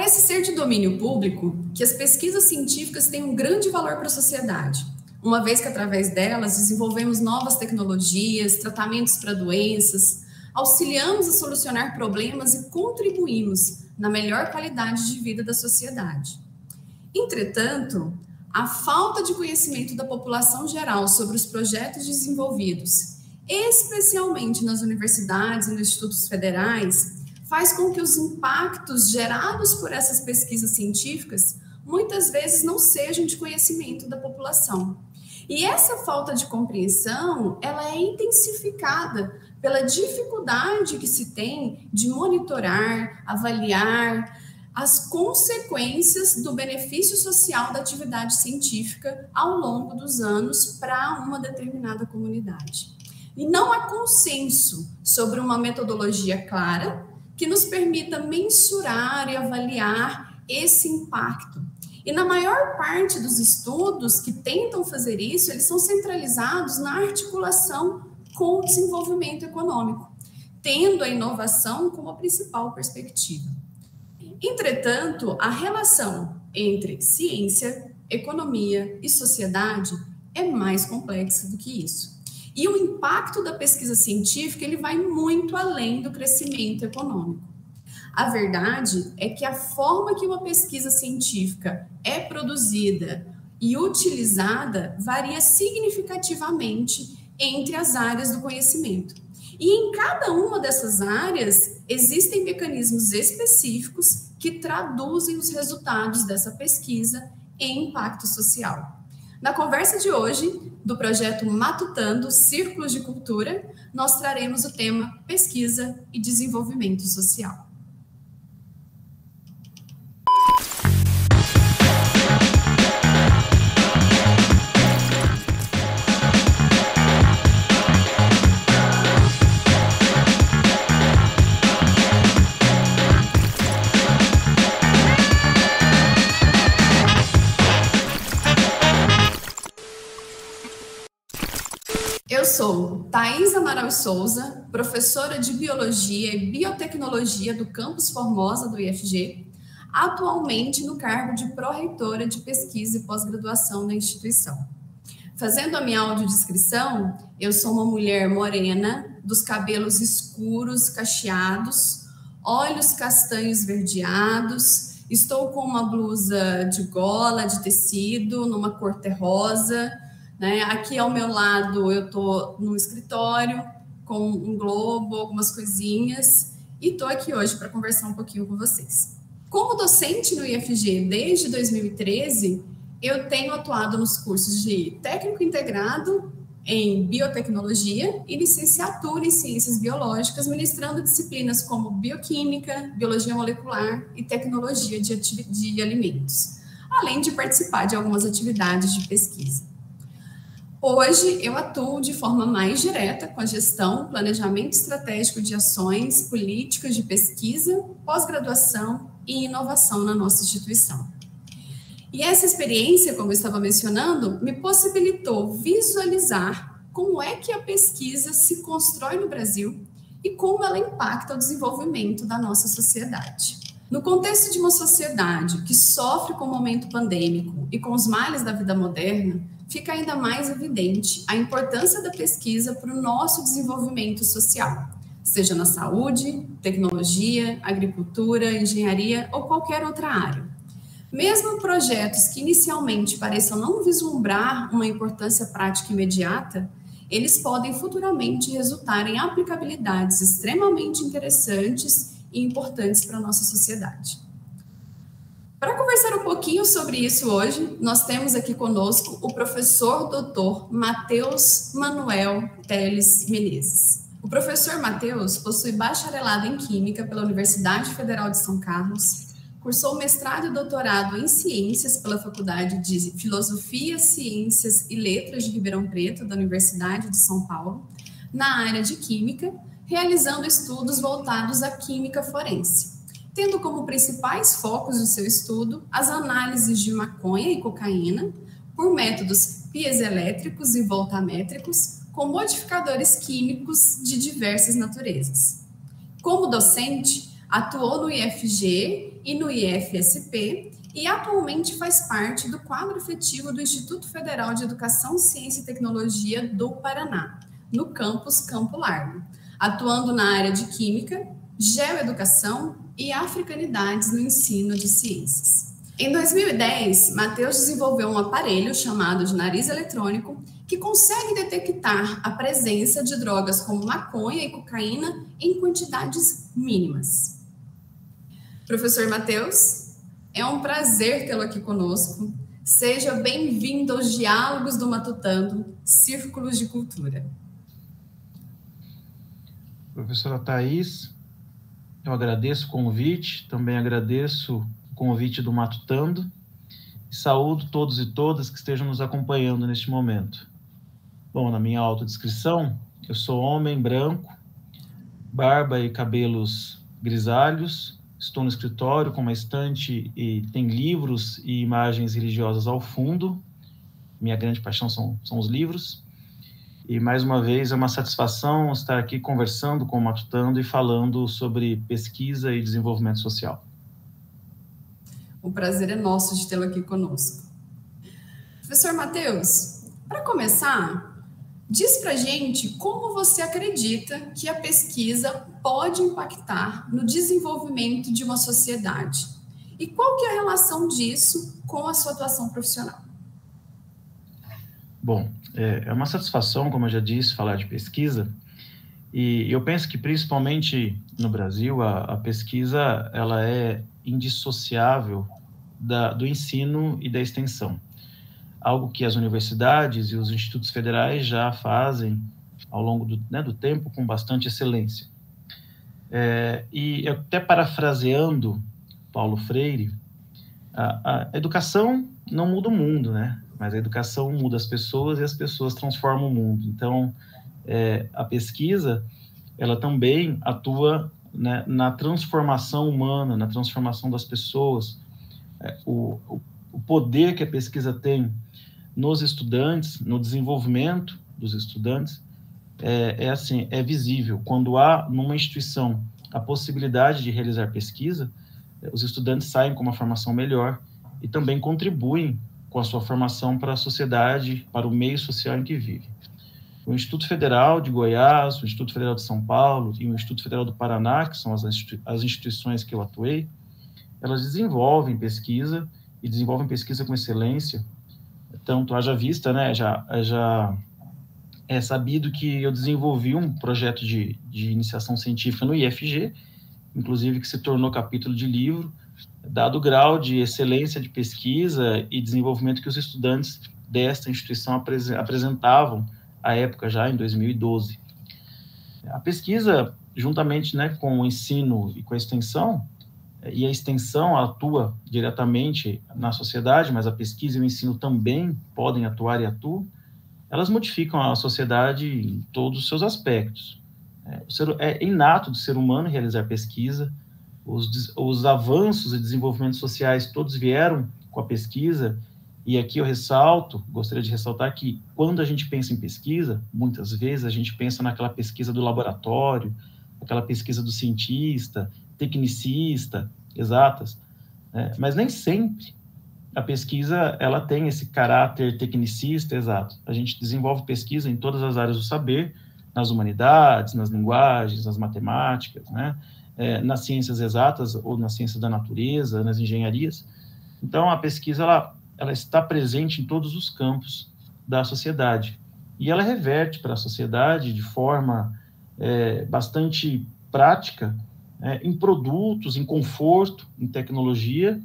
Parece ser de domínio público que as pesquisas científicas têm um grande valor para a sociedade, uma vez que através delas desenvolvemos novas tecnologias, tratamentos para doenças, auxiliamos a solucionar problemas e contribuímos na melhor qualidade de vida da sociedade. Entretanto, a falta de conhecimento da população geral sobre os projetos desenvolvidos, especialmente nas universidades e nos institutos federais, faz com que os impactos gerados por essas pesquisas científicas muitas vezes não sejam de conhecimento da população. E essa falta de compreensão, ela é intensificada pela dificuldade que se tem de monitorar, avaliar as consequências do benefício social da atividade científica ao longo dos anos para uma determinada comunidade. E não há consenso sobre uma metodologia clara que nos permita mensurar e avaliar esse impacto. E na maior parte dos estudos que tentam fazer isso, eles são centralizados na articulação com o desenvolvimento econômico, tendo a inovação como a principal perspectiva. Entretanto, a relação entre ciência, economia e sociedade é mais complexa do que isso. E o impacto da pesquisa científica, ele vai muito além do crescimento econômico. A verdade é que a forma que uma pesquisa científica é produzida e utilizada varia significativamente entre as áreas do conhecimento. E em cada uma dessas áreas existem mecanismos específicos que traduzem os resultados dessa pesquisa em impacto social. Na conversa de hoje, do projeto Matutando Círculos de Cultura, nós traremos o tema Pesquisa e Desenvolvimento Social. Eu sou Thaís Amaral Souza, professora de Biologia e Biotecnologia do Campus Formosa do IFG, atualmente no cargo de pró-reitora de pesquisa e pós-graduação na instituição. Fazendo a minha audiodescrição, eu sou uma mulher morena, dos cabelos escuros, cacheados, olhos castanhos esverdeados, estou com uma blusa de gola, de tecido, numa cor terrosa, né? Aqui ao meu lado eu estou no escritório com um globo, algumas coisinhas, e estou aqui hoje para conversar um pouquinho com vocês. Como docente no IFG desde 2013, eu tenho atuado nos cursos de técnico integrado em biotecnologia e licenciatura em ciências biológicas, ministrando disciplinas como bioquímica, biologia molecular e tecnologia de alimentos, além de participar de algumas atividades de pesquisa. Hoje, eu atuo de forma mais direta com a gestão, planejamento estratégico de ações, políticas de pesquisa, pós-graduação e inovação na nossa instituição. E essa experiência, como eu estava mencionando, me possibilitou visualizar como é que a pesquisa se constrói no Brasil e como ela impacta o desenvolvimento da nossa sociedade. No contexto de uma sociedade que sofre com o momento pandêmico e com os males da vida moderna, fica ainda mais evidente a importância da pesquisa para o nosso desenvolvimento social, seja na saúde, tecnologia, agricultura, engenharia ou qualquer outra área. Mesmo projetos que inicialmente pareçam não vislumbrar uma importância prática imediata, eles podem futuramente resultar em aplicabilidades extremamente interessantes e importantes para a nossa sociedade. Para conversar um pouquinho sobre isso hoje, nós temos aqui conosco o professor Dr. Matheus Manuel Teles Menezes. O professor Matheus possui bacharelado em Química pela Universidade Federal de São Carlos, cursou mestrado e doutorado em Ciências pela Faculdade de Filosofia, Ciências e Letras de Ribeirão Preto, da Universidade de São Paulo, na área de Química, realizando estudos voltados à química forense, tendo como principais focos do seu estudo as análises de maconha e cocaína por métodos piezoelétricos e voltamétricos com modificadores químicos de diversas naturezas. Como docente, atuou no IFG e no IFSP, e atualmente faz parte do quadro efetivo do Instituto Federal de Educação, Ciência e Tecnologia do Paraná, no campus Campo Largo, atuando na área de Química, Geoeducação e Africanidades no ensino de ciências. Em 2010, Matheus desenvolveu um aparelho chamado de nariz eletrônico que consegue detectar a presença de drogas como maconha e cocaína em quantidades mínimas. Professor Matheus, é um prazer tê-lo aqui conosco. Seja bem-vindo aos Diálogos do Matutando, Círculos de Cultura. Professora Thaís, eu agradeço o convite, também agradeço o convite do Matutando e saúdo todos e todas que estejam nos acompanhando neste momento. Bom, na minha autodescrição, eu sou homem branco, barba e cabelos grisalhos, estou no escritório com uma estante e tem livros e imagens religiosas ao fundo. Minha grande paixão são os livros. E, mais uma vez, é uma satisfação estar aqui conversando com o Matutando e falando sobre pesquisa e desenvolvimento social. O prazer é nosso de tê-lo aqui conosco. Professor Matheus, para começar, diz para a gente como você acredita que a pesquisa pode impactar no desenvolvimento de uma sociedade e qual que é a relação disso com a sua atuação profissional? Bom, é uma satisfação, como eu já disse, falar de pesquisa, e eu penso que principalmente no Brasil a pesquisa ela é indissociável do ensino e da extensão, algo que as universidades e os institutos federais já fazem ao longo do tempo com bastante excelência. E até parafraseando Paulo Freire, a educação não muda o mundo, né? Mas a educação muda as pessoas e as pessoas transformam o mundo. Então, a pesquisa, ela também atua, né, na transformação humana, na transformação das pessoas. O poder que a pesquisa tem nos estudantes, no desenvolvimento dos estudantes, é visível. Quando há numa instituição a possibilidade de realizar pesquisa, os estudantes saem com uma formação melhor e também contribuem com a sua formação para a sociedade, para o meio social em que vive. O Instituto Federal de Goiás, o Instituto Federal de São Paulo e o Instituto Federal do Paraná, que são as instituições que eu atuei, elas desenvolvem pesquisa e desenvolvem pesquisa com excelência. Tanto haja vista, né, já é sabido que eu desenvolvi um projeto de iniciação científica no IFG, inclusive que se tornou capítulo de livro, dado o grau de excelência de pesquisa e desenvolvimento que os estudantes desta instituição apresentavam à época, já em 2012. A pesquisa, juntamente, né, com o ensino e com a extensão, e a extensão atua diretamente na sociedade, mas a pesquisa e o ensino também podem atuar e atuam, elas modificam a sociedade em todos os seus aspectos. É inato do ser humano realizar pesquisa. Os avanços e desenvolvimentos sociais todos vieram com a pesquisa, e aqui eu gostaria de ressaltar que quando a gente pensa em pesquisa, muitas vezes a gente pensa naquela pesquisa do laboratório, aquela pesquisa do cientista, tecnicista, exatas, mas nem sempre a pesquisa ela tem esse caráter tecnicista exato. A gente desenvolve pesquisa em todas as áreas do saber, nas humanidades, nas linguagens, nas matemáticas, né? Nas ciências exatas ou nas ciências da natureza, nas engenharias. Então, a pesquisa ela está presente em todos os campos da sociedade. E ela reverte para a sociedade de forma bastante prática, em produtos, em conforto, em tecnologia,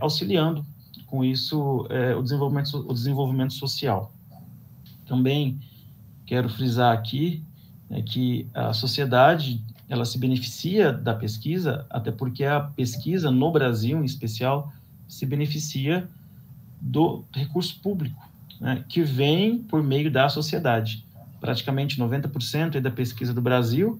auxiliando com isso o desenvolvimento social. Também quero frisar aqui que a sociedade ela se beneficia da pesquisa, até porque a pesquisa no Brasil, em especial, se beneficia do recurso público, né, que vem por meio da sociedade. Praticamente 90% da pesquisa do Brasil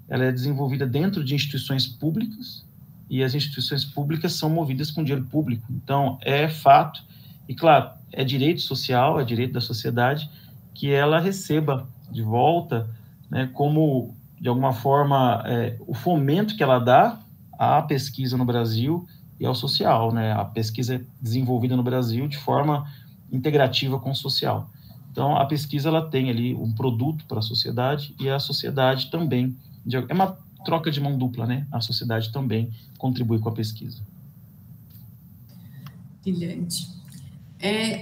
ela é desenvolvida dentro de instituições públicas, e as instituições públicas são movidas com dinheiro público. Então, é fato, e claro, é direito social, é direito da sociedade, que ela receba de volta, né, como, de alguma forma, o fomento que ela dá à pesquisa no Brasil e ao social, né? A pesquisa é desenvolvida no Brasil de forma integrativa com o social. Então, a pesquisa, ela tem ali um produto para a sociedade e a sociedade também, é uma troca de mão dupla, né? A sociedade também contribui com a pesquisa. Brilhante.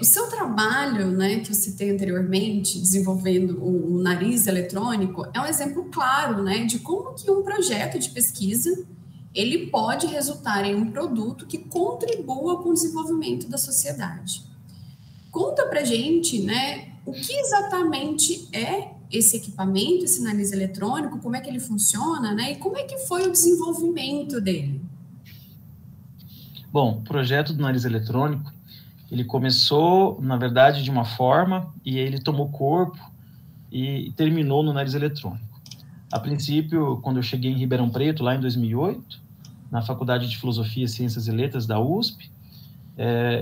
O seu trabalho, né, que eu citei anteriormente, desenvolvendo o nariz eletrônico, é um exemplo claro, né, de como que um projeto de pesquisa ele pode resultar em um produto que contribua com o desenvolvimento da sociedade. Conta pra gente, né, o que exatamente é esse equipamento, esse nariz eletrônico, como é que ele funciona, né, e como é que foi o desenvolvimento dele? Bom, o projeto do nariz eletrônico, ele começou, na verdade, de uma forma, e ele tomou corpo e terminou no nariz eletrônico. A princípio, quando eu cheguei em Ribeirão Preto, lá em 2008, na Faculdade de Filosofia, Ciências e Letras da USP,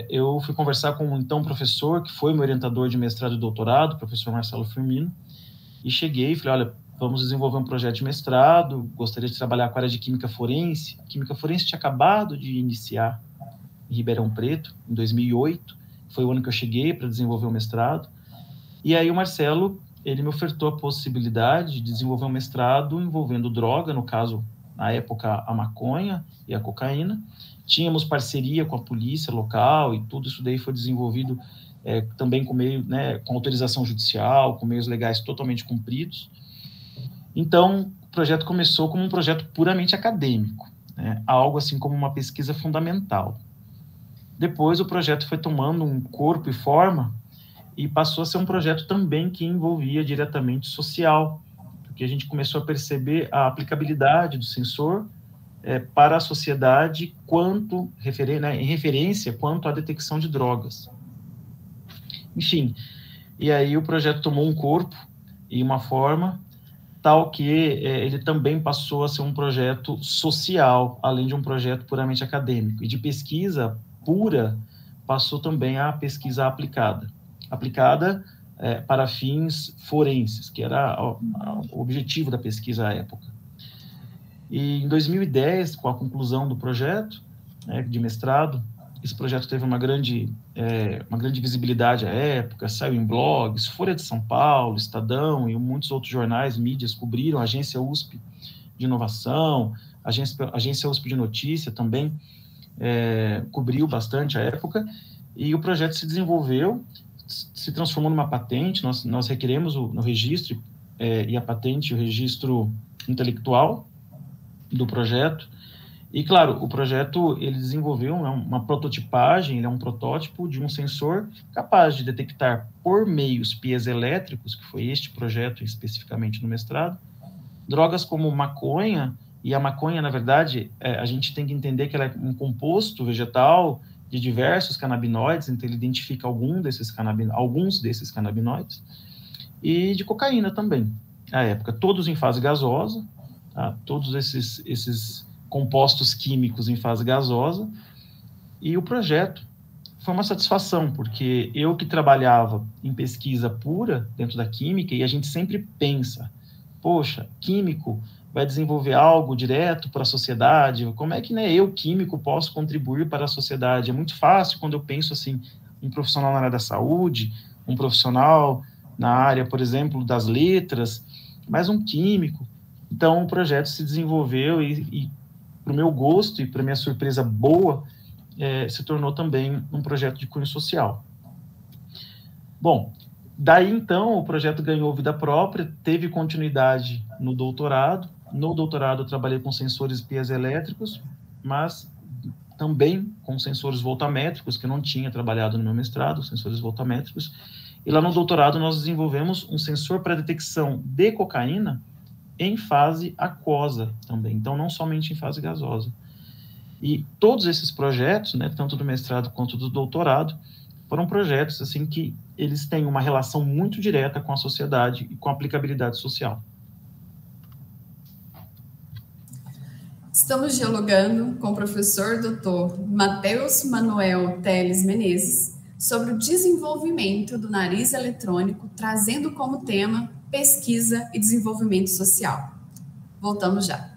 eu fui conversar com um então professor, que foi meu orientador de mestrado e doutorado, o professor Marcelo Firmino, e cheguei e falei, olha, vamos desenvolver um projeto de mestrado, gostaria de trabalhar com a área de Química Forense. A Química Forense tinha acabado de iniciar em Ribeirão Preto, em 2008, foi o ano que eu cheguei para desenvolver o mestrado, e aí o Marcelo, ele me ofertou a possibilidade de desenvolver um mestrado envolvendo droga, no caso, na época, a maconha e a cocaína. Tínhamos parceria com a polícia local e tudo isso daí foi desenvolvido também com meio, né, com autorização judicial, com meios legais totalmente cumpridos. Então, o projeto começou como um projeto puramente acadêmico, né, algo assim como uma pesquisa fundamental. Depois, o projeto foi tomando um corpo e forma e passou a ser um projeto também que envolvia diretamente social, porque a gente começou a perceber a aplicabilidade do sensor para a sociedade quanto, em referência quanto à detecção de drogas. Enfim, e aí o projeto tomou um corpo e uma forma tal que ele também passou a ser um projeto social, além de um projeto puramente acadêmico. E de pesquisa pura, passou também a pesquisa aplicada. Aplicada para fins forenses, que era o objetivo da pesquisa à época. E em 2010, com a conclusão do projeto de mestrado, esse projeto teve uma grande visibilidade à época, saiu em blogs, Folha de São Paulo, Estadão e muitos outros jornais, mídias cobriram, a Agência USP de Inovação, Agência USP de Notícia também cobriu bastante a época, e o projeto se desenvolveu, se transformou numa patente, nós requeremos no registro e a patente, o registro intelectual do projeto. E, claro, o projeto, ele desenvolveu uma prototipagem, ele é um protótipo de um sensor capaz de detectar por meios piezoelétricos, que foi este projeto especificamente no mestrado, drogas como maconha, e a maconha, na verdade, a gente tem que entender que ela é um composto vegetal de diversos canabinoides, então ele identifica alguns desses canabinoides, e de cocaína também, à época, todos em fase gasosa, tá? Todos esses compostos químicos em fase gasosa, e o projeto foi uma satisfação, porque eu que trabalhava em pesquisa pura dentro da química, e a gente sempre pensa, poxa, químico vai desenvolver algo direto para a sociedade, como é que eu, químico, posso contribuir para a sociedade? É muito fácil quando eu penso assim, um profissional na área da saúde, um profissional na área, por exemplo, das letras, mas um químico. Então, o projeto se desenvolveu e para o meu gosto e para minha surpresa boa, se tornou também um projeto de cunho social. Bom, daí então o projeto ganhou vida própria, teve continuidade no doutorado. No doutorado eu trabalhei com sensores piezoelétricos, mas também com sensores voltamétricos, que eu não tinha trabalhado no meu mestrado, sensores voltamétricos. E lá no doutorado nós desenvolvemos um sensor para detecção de cocaína em fase aquosa também, então não somente em fase gasosa. E todos esses projetos, tanto do mestrado quanto do doutorado, foram projetos assim que eles têm uma relação muito direta com a sociedade e com a aplicabilidade social. Estamos dialogando com o professor Dr. Matheus Manuel Teles Menezes sobre o desenvolvimento do nariz eletrônico, trazendo como tema pesquisa e desenvolvimento social. Voltamos já.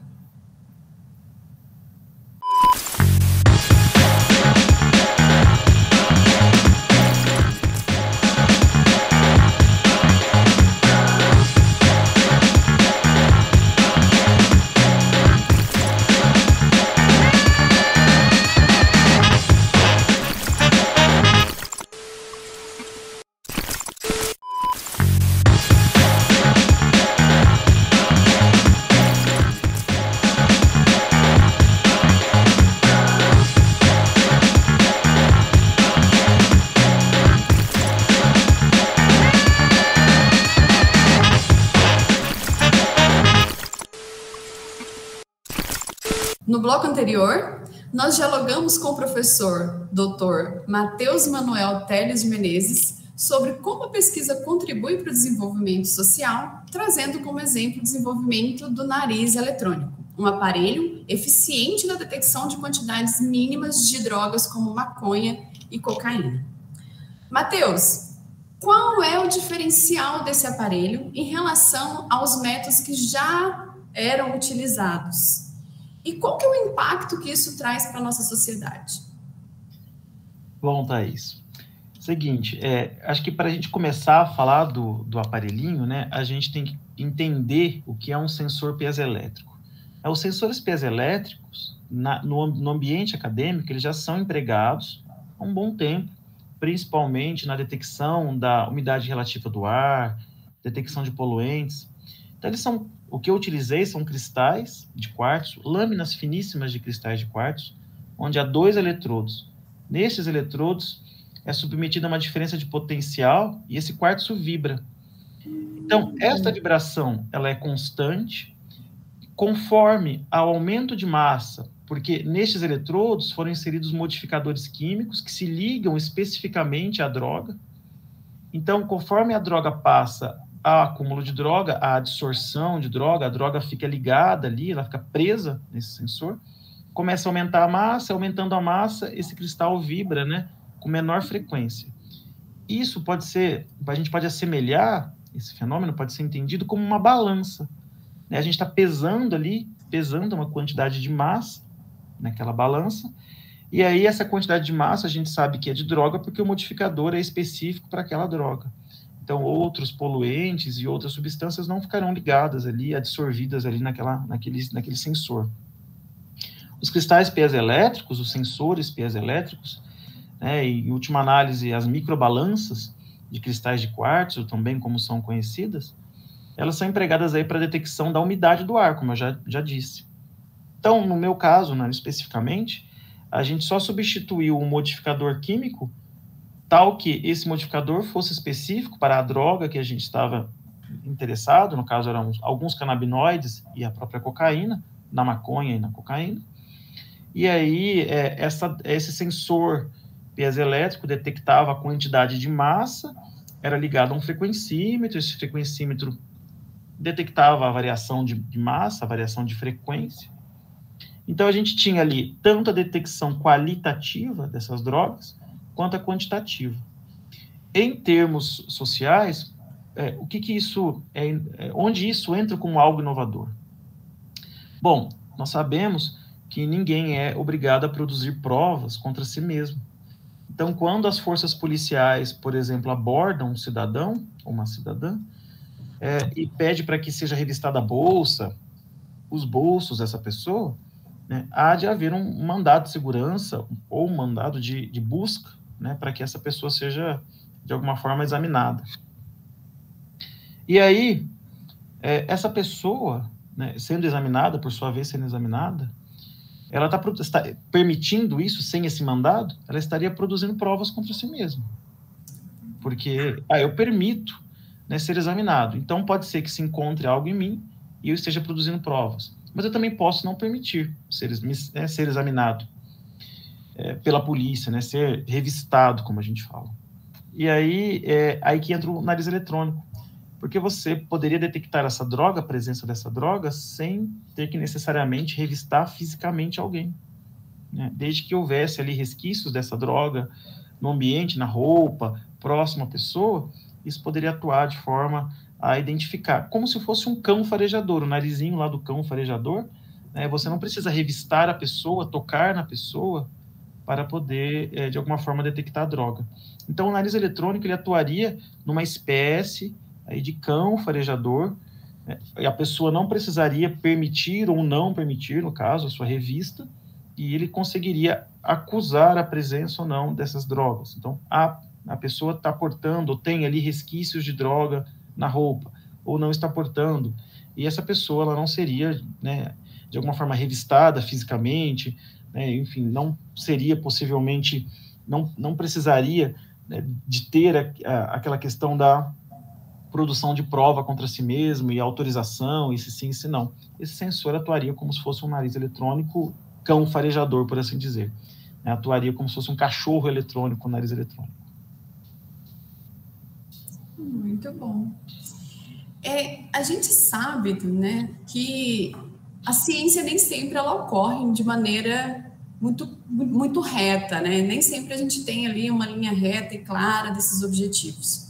No bloco anterior, nós dialogamos com o professor Dr. Matheus Manuel Teles de Menezes sobre como a pesquisa contribui para o desenvolvimento social, trazendo como exemplo o desenvolvimento do nariz eletrônico, um aparelho eficiente na detecção de quantidades mínimas de drogas como maconha e cocaína. Matheus, qual é o diferencial desse aparelho em relação aos métodos que já eram utilizados? E qual que é o impacto que isso traz para a nossa sociedade? Bom, Thaís, seguinte, acho que para a gente começar a falar do aparelhinho, né, a gente tem que entender o que é um sensor piezoelétrico. Os sensores piezoelétricos, no ambiente acadêmico, eles já são empregados há um bom tempo, principalmente na detecção da umidade relativa do ar, detecção de poluentes. Então, o que eu utilizei são cristais de quartzo, lâminas finíssimas de cristais de quartzo, onde há 2 eletrodos. Nesses eletrodos é submetida a uma diferença de potencial e esse quartzo vibra. Então, esta vibração ela é constante conforme ao aumento de massa, porque nestes eletrodos foram inseridos modificadores químicos que se ligam especificamente à droga. Então, conforme a droga passa ao acúmulo de droga, a adsorção de droga, a droga fica ligada ali, ela fica presa nesse sensor, começa a aumentar a massa, aumentando a massa, esse cristal vibra, né, com menor frequência. Isso pode ser, a gente pode assemelhar, esse fenômeno pode ser entendido como uma balança, né? A gente está pesando ali, pesando uma quantidade de massa naquela balança, e aí essa quantidade de massa a gente sabe que é de droga porque o modificador é específico para aquela droga. Então, outros poluentes e outras substâncias não ficarão ligadas ali, absorvidas ali naquele sensor. Os cristais piezoelétricos, os sensores piezoelétricos, né, e, em última análise, as microbalanças de cristais de quartzo, também como são conhecidas, elas são empregadas aí para a detecção da umidade do ar, como eu já disse. Então, no meu caso, né, especificamente, a gente só substituiu um modificador químico tal que esse modificador fosse específico para a droga que a gente estava interessado, no caso eram alguns canabinoides e a própria cocaína, na maconha e na cocaína. E aí, esse sensor piezoelétrico detectava a quantidade de massa, era ligado a um frequencímetro, esse frequencímetro detectava a variação de massa, a variação de frequência. Então, a gente tinha ali tanto a detecção qualitativa dessas drogas, quanto a quantitativa. Em termos sociais, o que isso onde isso entra como algo inovador? Bom, nós sabemos que ninguém é obrigado a produzir provas contra si mesmo. Então, quando as forças policiais, por exemplo, abordam um cidadão ou uma cidadã e pede para que seja revistada a bolsa, os bolsos dessa pessoa, né, há de haver um mandado de segurança ou um mandado de busca, né, para que essa pessoa seja, de alguma forma, examinada. E aí, essa pessoa, né, sendo examinada, por sua vez sendo examinada, ela está permitindo isso sem esse mandado, ela estaria produzindo provas contra si mesma. Porque, eu permito, né, ser examinado. Então, pode ser que se encontre algo em mim e eu esteja produzindo provas. Mas eu também posso não permitir ser examinado pela polícia, né, ser revistado, como a gente fala. E aí que entra o nariz eletrônico, porque você poderia detectar essa droga, a presença dessa droga, sem ter que necessariamente revistar fisicamente alguém, né? Desde que houvesse ali resquícios dessa droga no ambiente, na roupa, próximo à pessoa, isso poderia atuar de forma a identificar, como se fosse um cão farejador, o narizinho lá do cão farejador, né? Você não precisa revistar a pessoa, tocar na pessoa, para poder, de alguma forma, detectar a droga. Então, o nariz eletrônico ele atuaria numa espécie aí de cão farejador, né? E a pessoa não precisaria permitir ou não permitir, no caso, a sua revista, e ele conseguiria acusar a presença ou não dessas drogas. Então, a pessoa está portando, ou tem ali resquícios de droga na roupa, ou não está portando, e essa pessoa ela não seria, né, de alguma forma revistada fisicamente, né, enfim, não seria possivelmente, não precisaria, né, de ter aquela questão da produção de prova contra si mesmo e autorização, e se sim, se não. Esse sensor atuaria como se fosse um nariz eletrônico cão farejador, por assim dizer. Atuaria como se fosse um cachorro eletrônico com nariz eletrônico. Muito bom. A gente sabe, né, que a ciência nem sempre ela ocorre de maneira muito reta, né? Nem sempre a gente tem ali uma linha reta e clara desses objetivos.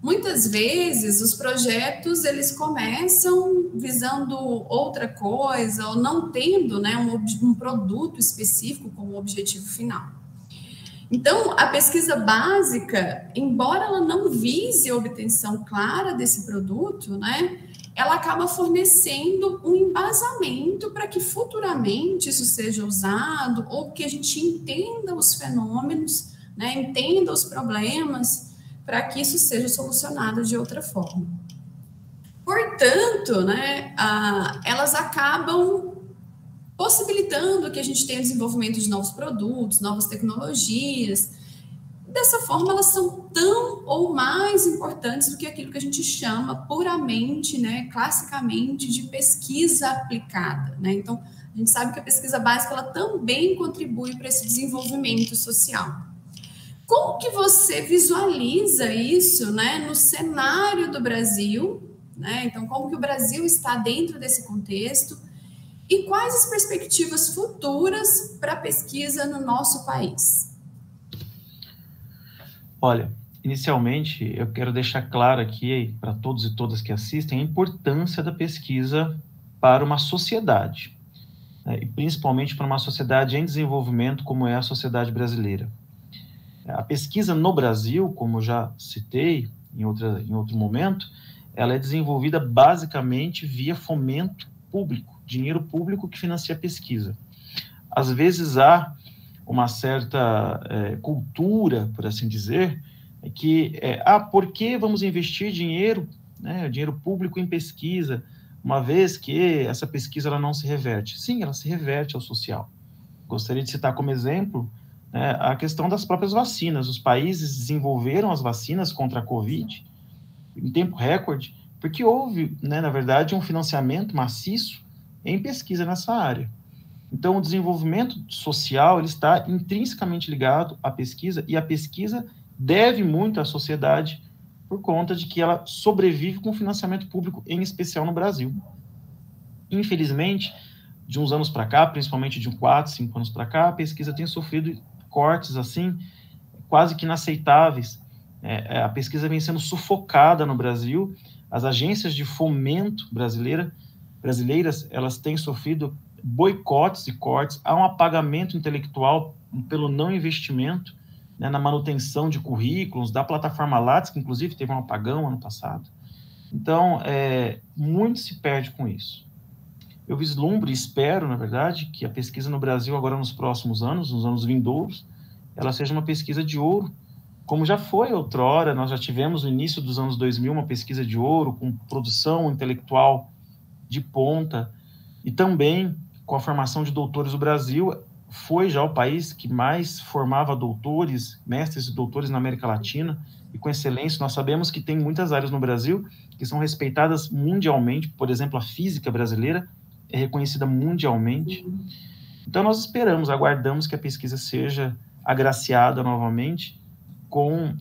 Muitas vezes os projetos eles começam visando outra coisa ou não tendo, né, um produto específico como objetivo final. Então, a pesquisa básica, embora ela não vise a obtenção clara desse produto, né, ela acaba fornecendo um embasamento para que futuramente isso seja usado ou que a gente entenda os fenômenos, né, entenda os problemas, para que isso seja solucionado de outra forma. Portanto, né, elas acabam possibilitando que a gente tenha desenvolvimento de novos produtos, novas tecnologias. Dessa forma, elas são tão ou mais importantes do que aquilo que a gente chama puramente, né, classicamente, de pesquisa aplicada, né? Então, a gente sabe que a pesquisa básica ela também contribui para esse desenvolvimento social. Como que você visualiza isso, né, no cenário do Brasil, né? Então, como que o Brasil está dentro desse contexto e quais as perspectivas futuras para a pesquisa no nosso país? Olha, inicialmente, eu quero deixar claro aqui para todos e todas que assistem a importância da pesquisa para uma sociedade, né, e principalmente para uma sociedade em desenvolvimento como é a sociedade brasileira. A pesquisa no Brasil, como eu já citei em outro momento, ela é desenvolvida basicamente via fomento público, dinheiro público que financia a pesquisa. Às vezes há uma certa cultura, por assim dizer, que por que vamos investir dinheiro, né, dinheiro público em pesquisa, uma vez que essa pesquisa ela não se reverte? Sim, ela se reverte ao social. Gostaria de citar como exemplo a questão das próprias vacinas. Os países desenvolveram as vacinas contra a Covid em tempo recorde, porque houve, né, na verdade, um financiamento maciço em pesquisa nessa área. Então, o desenvolvimento social ele está intrinsecamente ligado à pesquisa, e a pesquisa deve muito à sociedade por conta de que ela sobrevive com financiamento público, em especial no Brasil. Infelizmente, de uns anos para cá, principalmente de 4, 5 anos para cá, a pesquisa tem sofrido cortes assim quase que inaceitáveis. A pesquisa vem sendo sufocada no Brasil. As agências de fomento brasileiras, elas têm sofrido boicotes e cortes. Há um apagamento intelectual pelo não investimento, né, na manutenção de currículos, da plataforma Lattes, que inclusive teve um apagão ano passado. Então, muito se perde com isso. Eu vislumbro e espero, na verdade, que a pesquisa no Brasil, agora nos próximos anos, nos anos vindouros, ela seja uma pesquisa de ouro, como já foi outrora. Nós já tivemos no início dos anos 2000 uma pesquisa de ouro, com produção intelectual de ponta, e também com a formação de doutores. O Brasil foi já o país que mais formava doutores, mestres e doutores na América Latina, e com excelência. Nós sabemos que tem muitas áreas no Brasil que são respeitadas mundialmente. Por exemplo, a física brasileira é reconhecida mundialmente. Então, nós esperamos, aguardamos que a pesquisa seja agraciada novamente com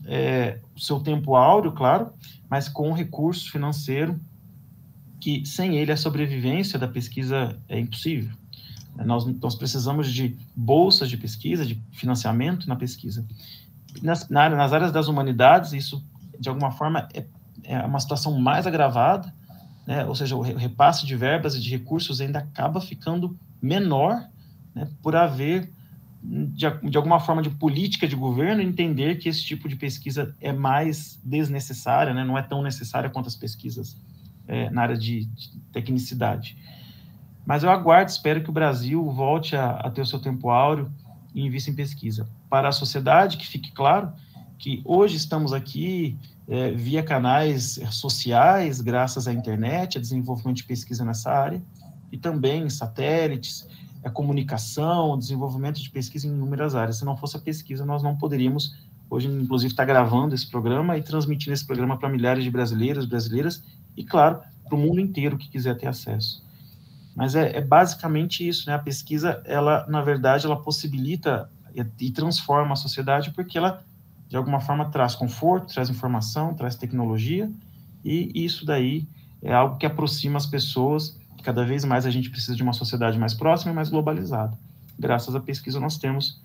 o seu tempo áureo, claro, mas com o recurso financeiro, que sem ele a sobrevivência da pesquisa é impossível. Nós precisamos de bolsas de pesquisa, de financiamento na pesquisa. Nas áreas das humanidades, isso, de alguma forma, é uma situação mais agravada, né? Ou seja, o repasse de verbas e de recursos ainda acaba ficando menor, né, por haver, de alguma forma, de política de governo entender que esse tipo de pesquisa é mais desnecessária, né, não é tão necessária quanto as pesquisas na área de tecnicidade. Mas eu aguardo, espero que o Brasil volte a ter o seu tempo áureo e invista em pesquisa. Para a sociedade, que fique claro que hoje estamos aqui via canais sociais, graças à internet, a desenvolvimento de pesquisa nessa área, e também satélites, a comunicação, desenvolvimento de pesquisa em inúmeras áreas. Se não fosse a pesquisa, nós não poderíamos, hoje, inclusive, estar gravando esse programa e transmitindo esse programa para milhares de brasileiros, brasileiras, e, claro, para o mundo inteiro que quiser ter acesso. Mas é basicamente isso, né? A pesquisa, ela, na verdade, ela possibilita e transforma a sociedade porque ela, de alguma forma, traz conforto, traz informação, traz tecnologia, e isso daí é algo que aproxima as pessoas. Cada vez mais a gente precisa de uma sociedade mais próxima e mais globalizada. Graças à pesquisa, nós temos,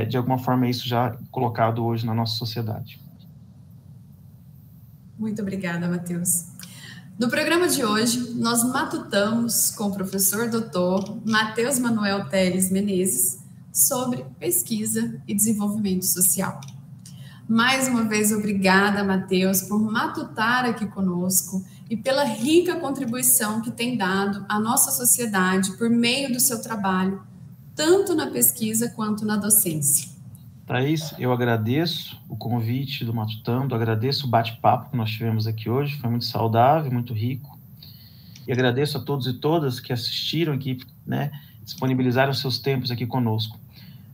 de alguma forma, isso já colocado hoje na nossa sociedade. Muito obrigada, Matheus. No programa de hoje, nós matutamos com o professor doutor Matheus Manuel Teles Menezes sobre pesquisa e desenvolvimento social. Mais uma vez, obrigada, Matheus, por matutar aqui conosco e pela rica contribuição que tem dado à nossa sociedade por meio do seu trabalho, tanto na pesquisa quanto na docência. Thaís, eu agradeço o convite do Matutando, agradeço o bate-papo que nós tivemos aqui hoje, foi muito saudável, muito rico, e agradeço a todos e todas que assistiram aqui, né, disponibilizaram seus tempos aqui conosco.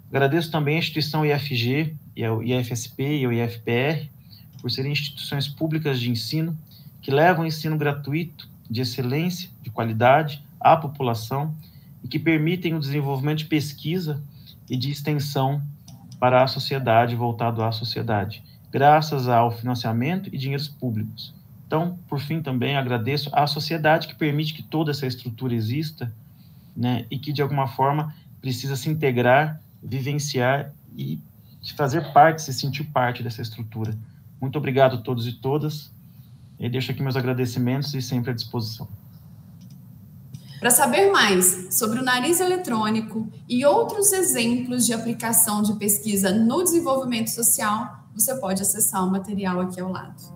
Agradeço também a instituição IFG, o IFSP e o IFPR, por serem instituições públicas de ensino, que levam o ensino gratuito, de excelência, de qualidade, à população, e que permitem o desenvolvimento de pesquisa e de extensão para a sociedade, voltado à sociedade, graças ao financiamento e dinheiros públicos. Então, por fim, também agradeço à sociedade que permite que toda essa estrutura exista, né, e que, de alguma forma, precisa se integrar, vivenciar e fazer parte, se sentir parte dessa estrutura. Muito obrigado a todos e todas, e deixo aqui meus agradecimentos e sempre à disposição. Para saber mais sobre o nariz eletrônico e outros exemplos de aplicação de pesquisa no desenvolvimento social, você pode acessar o material aqui ao lado.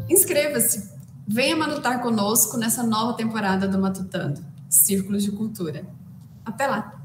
Inscreva-se, venha matutar conosco nessa nova temporada do Matutando, Círculos de Cultura. Até lá!